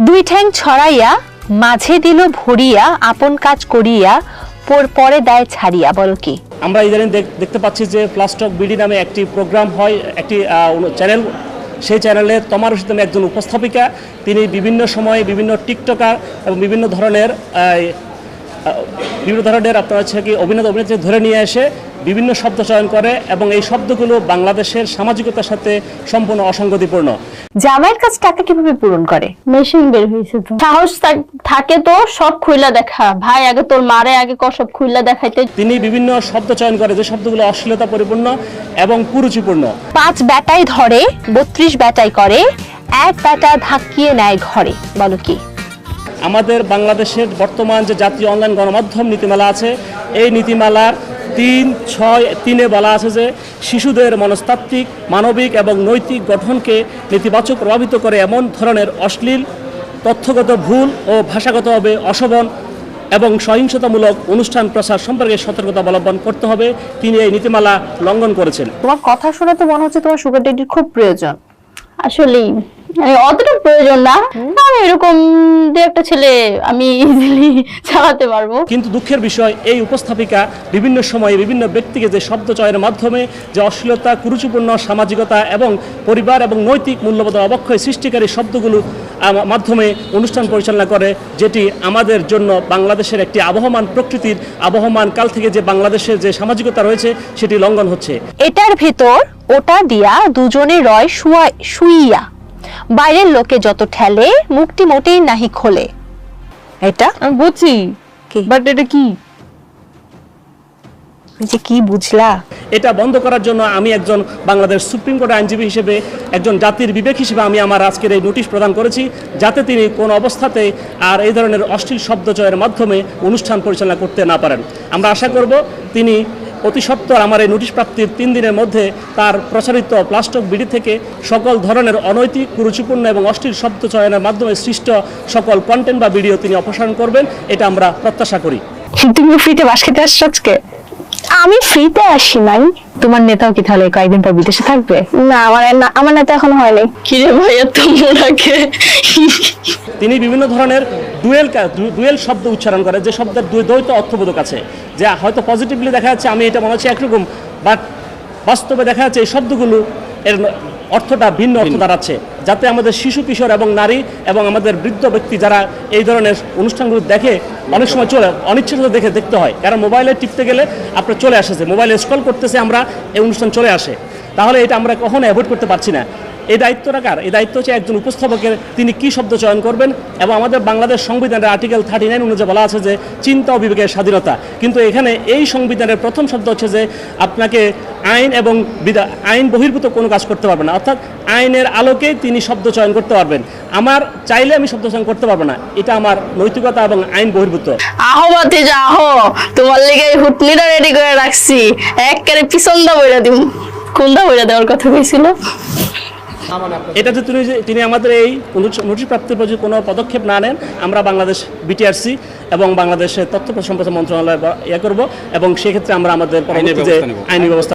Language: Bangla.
দুই ঠ্যাং ছড়াইয়া মাঝে দিল ভরিয়া আপন কাজ করিয়া পরে দেয় ছাড়িয়া, বলো কি? আমরা ইদানিং দেখতে পাচ্ছি যে প্লাস্টক বিডি নামে একটি প্রোগ্রাম হয়, একটি চ্যানেল। সেই চ্যানেলে তমা রশিদ নামে একজন উপস্থাপিকা, তিনি বিভিন্ন সময়ে বিভিন্ন টিকটকার এবং বিভিন্ন ধরনের আপনার হচ্ছে কি অভিনেত্রী ধরে নিয়ে এসে বিভিন্ন শব্দ চয়ন করে এবং এই শব্দগুলো বাংলাদেশের সামাজিকতার সাথে সম্পূর্ণ অসঙ্গতিপূর্ণ। জামাইয়ের কাছে টাকা কিভাবে পূরণ করে? মেশিন বের হয়েছে তো। সাহস থাকে তো সব খুইলা দেখা, ভাই আগে তোর মারে আগে সব খুইলা দেখাইতে। তিনি বিভিন্ন শব্দ চয়ন করে যে শব্দগুলো অশ্লীলতা পরিপূর্ণ এবং কুরুচিপূর্ণ। 5 ব্যাটাই ধরে 32 ব্যাটাই করে, এক ব্যাটা ধাক্কিয়ে নেয় ঘরে, বলো কি? আমাদের বাংলাদেশের বর্তমান যে জাতীয় অনলাইন গণমাধ্যম নীতিমালা আছে, এই নীতিমালার 3.6.3-এ বলা আছে যে শিশুদের মনস্তাত্ত্বিক, মানবিক এবং নৈতিক গঠনকে নেতিবাচক প্রভাবিত করে এমন ধরনের অশ্লীল, তথ্যগত ভুল ও ভাষাগতভাবে অশোভন এবং সহিংসতামূলক অনুষ্ঠান প্রচার সম্পর্কে সতর্কতা অবলম্বন করতে হবে। তিনি এই নীতিমালা লঙ্ঘন করেছেন। তোমার কথা শুনে তো মনে হচ্ছে তোমার সুগার ডেডির খুব প্রয়োজন। আসলেই অতটা প্রয়োজন না, আমি এরকম দু একটা ছেলে আমি ইজিলি চালাতে পারবো। কিন্তু দুঃখের বিষয়, এই উপস্থাপিকা বিভিন্ন সময়ে বিভিন্ন ব্যক্তিকে যে শব্দ চয়নের মাধ্যমে যে অশ্লীলতা, কুরুচিপূর্ণ সামাজিকতা এবং পরিবার এবং নৈতিক মূল্যবোধের অবক্ষয় সৃষ্টিকারী শব্দগুলো মাধ্যমে অনুষ্ঠান পরিচালনা করে, যেটি আমাদের জন্য বাংলাদেশের একটি আবহমান প্রকৃতির আবহমান কাল থেকে যে বাংলাদেশের যে সামাজিকতা রয়েছে সেটি লঙ্ঘন হচ্ছে। এটার ভেতর ওটা দিয়া দুজনে রয় শুইয়া, বাইরের লোকে যত ঠেলে মুখটি মোটেই নাহি খোলে। এটা আমি বুঝছি, বাট এটা কি? যে কি বুঝলা? এটা বন্ধ করার জন্য আমি একজন বাংলাদেশ সুপ্রিম কোর্টের আইনজীবী হিসেবে, একজন জাতির বিবেক হিসেবে আমি আমার আজকের এই নোটিশ প্রদান করেছি, যাতে তিনি কোনো অবস্থাতে আর এই ধরনের অশ্লীল শব্দচয়ের মাধ্যমে অনুষ্ঠান পরিচালনা করতে না পারেন। আমরা আশা করব তিনি অতি সত্বর আমার এই নোটিশ প্রাপ্তির 3 দিনের মধ্যে তার প্রচারিত প্লাস্টক বিডি থেকে সকল ধরনের অনৈতিক, কুরুচিপূর্ণ এবং অশ্লীল শব্দ চয়নের মাধ্যমে সৃষ্ট সকল কন্টেন্ট বা ভিডিও তিনি অপসারণ করবেন, এটা আমরা প্রত্যাশা করি। তুমি ফ্রিতে বাস খেতে আসছো আজকে? আমি ফ্রিতে আসি নাই। তোমার নেতাও কি তাহলে কয়েকদিন পর বিদেশে থাকবে? না, আমার নেতা এখন হয়নি। কিরে ভাইয়া তোমরাকে তিনি বিভিন্ন ধরনের ডুয়েল শব্দ উচ্চারণ করে, যে শব্দের দ্বৈত অর্থবোধক আছে, যে হয়তো পজিটিভলি দেখা যাচ্ছে আমি এটা মনে হচ্ছে একরকম, বাট বাস্তবে দেখা যাচ্ছে এই শব্দগুলো এর অর্থটা ভিন্ন অর্থ দাঁড়াচ্ছে, যাতে আমাদের শিশু, কিশোর এবং নারী এবং আমাদের বৃদ্ধ ব্যক্তি যারা এই ধরনের অনুষ্ঠানগুলো দেখে অনেক সময় অনিচ্ছাকৃত দেখতে হয়, কারণ মোবাইলে টিপতে গেলে আপনার চলে আসেছে, মোবাইলে স্ক্রল করতেছে, আমরা এই অনুষ্ঠান চলে আসে, তাহলে এটা আমরা কখনো অ্যাভয়েড করতে পারছি না। এই দায়িত্বটা কার? এই দায়িত্ব হচ্ছে একজন উপস্থাপকের, তিনি কি শব্দ চয়ন করবেন। এবং আমাদের বাংলাদেশ সংবিধানের আর্টিকেল 39 অনুযায়ী বলা আছে যে চিন্তা ও বিবেকের স্বাধীনতা, কিন্তু এখানে এই সংবিধানের প্রথম শব্দ হচ্ছে যে আপনাকে আইন বহির্ভূত কোনো কাজ করতে পারবেন না, অর্থাৎ আইনের আলোকে তিনি শব্দ চয়ন করতে পারবেন। আমার চাইলে আমি শব্দ চয়ন করতে পারবো না, এটা আমার নৈতিকতা এবং আইন বহির্ভূত। আহো বাতি যা আহো, তোমার লেগে হুটনিটা রেডি করে রাখছি, একবারে পিছন দা বইরা দিম। কোন দা বইরা দেওয়ার কথা কইছিল? এটা যে তিনি আমাদের এই নোটিশ প্রাপ্তির প্রতি কোনো পদক্ষেপ না নেন, আমরা বাংলাদেশ বিটিআরসি এবং বাংলাদেশের তথ্য সম্প্রচার মন্ত্রণালয় করব এবং সেক্ষেত্রে আমরা আমাদের আইনি ব্যবস্থা